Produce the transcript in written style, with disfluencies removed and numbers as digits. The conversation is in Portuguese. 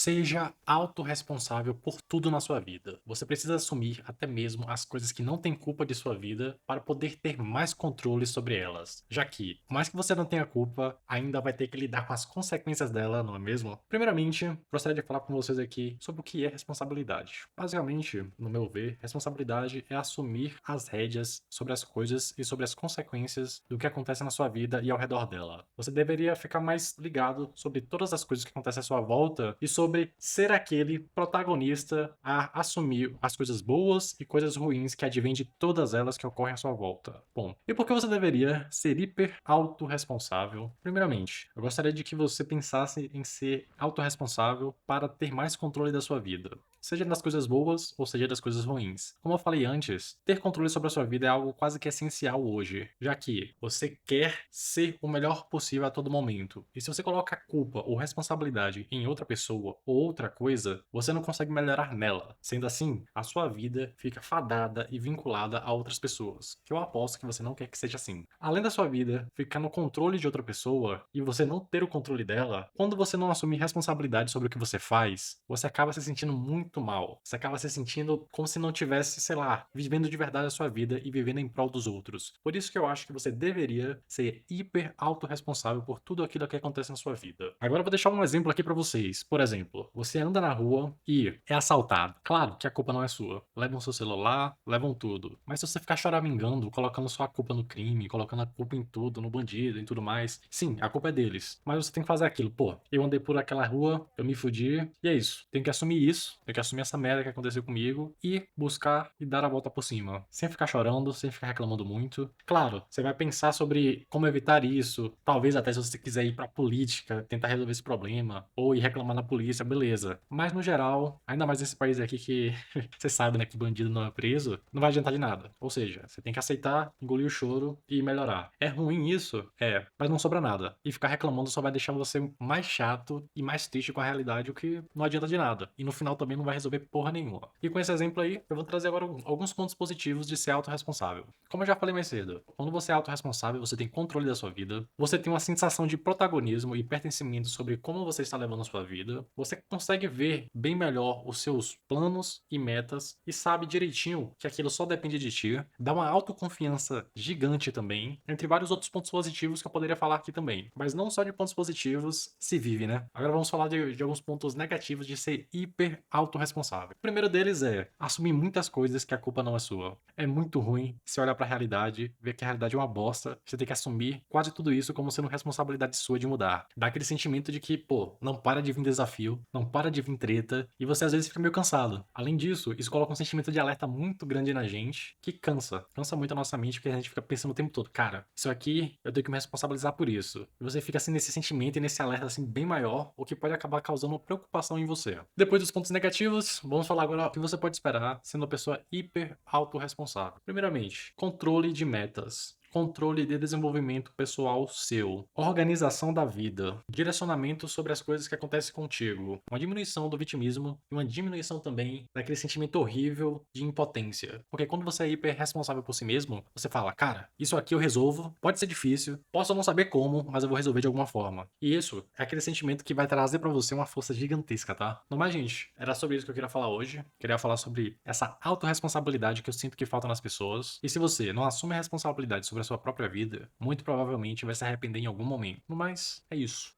Seja autorresponsável por tudo na sua vida. Você precisa assumir até mesmo as coisas que não têm culpa de sua vida para poder ter mais controle sobre elas. Já que, por mais que você não tenha culpa, ainda vai ter que lidar com as consequências dela, não é mesmo? Primeiramente, gostaria de falar com vocês aqui sobre o que é responsabilidade. Basicamente, no meu ver, responsabilidade é assumir as rédeas sobre as coisas e sobre as consequências do que acontece na sua vida e ao redor dela. Você deveria ficar mais ligado sobre todas as coisas que acontecem à sua volta e sobre ser aquele protagonista a assumir as coisas boas e coisas ruins que advêm de todas elas que ocorrem à sua volta. Bom, e por que você deveria ser hiper autorresponsável? Primeiramente, eu gostaria de que você pensasse em ser autorresponsável para ter mais controle da sua vida. Seja das coisas boas ou seja das coisas ruins. Como eu falei antes, ter controle sobre a sua vida é algo quase que essencial hoje, já que você quer ser o melhor possível a todo momento. E se você coloca a culpa ou responsabilidade em outra pessoa ou outra coisa, você não consegue melhorar nela. Sendo assim, a sua vida fica fadada e vinculada a outras pessoas, que eu aposto que você não quer que seja assim. Além da sua vida ficar no controle de outra pessoa e você não ter o controle dela, quando você não assumir responsabilidade sobre o que você faz, você acaba se sentindo muito mal. Você acaba se sentindo como se não tivesse, sei lá, vivendo de verdade a sua vida e vivendo em prol dos outros. Por isso que eu acho que você deveria ser hiper autorresponsável por tudo aquilo que acontece na sua vida. Agora eu vou deixar um exemplo aqui pra vocês. Por exemplo, você anda na rua e é assaltado. Claro que a culpa não é sua. Levam seu celular, levam tudo. Mas se você ficar choramingando, colocando sua culpa no crime, colocando a culpa em tudo, no bandido e tudo mais, sim, a culpa é deles. Mas você tem que fazer aquilo. Pô, eu andei por aquela rua, eu me fudi, e é isso. Tem que assumir isso, tem que assumir essa merda que aconteceu comigo e buscar e dar a volta por cima. Sem ficar chorando, sem ficar reclamando muito. Claro, você vai pensar sobre como evitar isso. Talvez até se você quiser ir pra política, tentar resolver esse problema, ou ir reclamar na polícia, beleza. Mas no geral, ainda mais nesse país aqui que você sabe, né, que bandido não é preso, não vai adiantar de nada. Ou seja, você tem que aceitar, engolir o choro e melhorar. É ruim isso? É, mas não sobra nada. E ficar reclamando só vai deixar você mais chato e mais triste com a realidade, o que não adianta de nada. E no final também não vai resolver porra nenhuma. E com esse exemplo aí, eu vou trazer agora alguns pontos positivos de ser autorresponsável. Como eu já falei mais cedo, quando você é autorresponsável, você tem controle da sua vida, você tem uma sensação de protagonismo e pertencimento sobre como você está levando a sua vida, você consegue ver bem melhor os seus planos e metas e sabe direitinho que aquilo só depende de ti, dá uma autoconfiança gigante também, entre vários outros pontos positivos que eu poderia falar aqui também. Mas não só de pontos positivos se vive, né? Agora vamos falar de alguns pontos negativos de ser hiper autorresponsável. O primeiro deles é assumir muitas coisas que a culpa não é sua. É muito ruim se olhar pra realidade, ver que a realidade é uma bosta, você tem que assumir quase tudo isso como sendo responsabilidade sua de mudar. Dá aquele sentimento de que, pô, não para de vir desafio, não para de vir treta, e você às vezes fica meio cansado. Além disso, isso coloca um sentimento de alerta muito grande na gente, que cansa. Cansa muito a nossa mente, porque a gente fica pensando o tempo todo, cara, isso aqui eu tenho que me responsabilizar por isso. E você fica assim nesse sentimento e nesse alerta assim bem maior, o que pode acabar causando uma preocupação em você. Depois dos pontos negativos, vamos falar agora o que você pode esperar sendo uma pessoa hiper autorresponsável. Primeiramente, controle de metas. Controle de desenvolvimento pessoal seu, organização da vida, direcionamento sobre as coisas que acontecem contigo, uma diminuição do vitimismo e uma diminuição também daquele sentimento horrível de impotência. Porque quando você é hiper responsável por si mesmo, você fala, cara, isso aqui eu resolvo, pode ser difícil, posso não saber como, mas eu vou resolver de alguma forma. E isso é aquele sentimento que vai trazer pra você uma força gigantesca, tá? Não mais, gente, era sobre isso que eu queria falar hoje. Queria falar sobre essa autorresponsabilidade que eu sinto que falta nas pessoas. E se você não assume a responsabilidade sobre a sua própria vida, muito provavelmente vai se arrepender em algum momento. Mas é isso.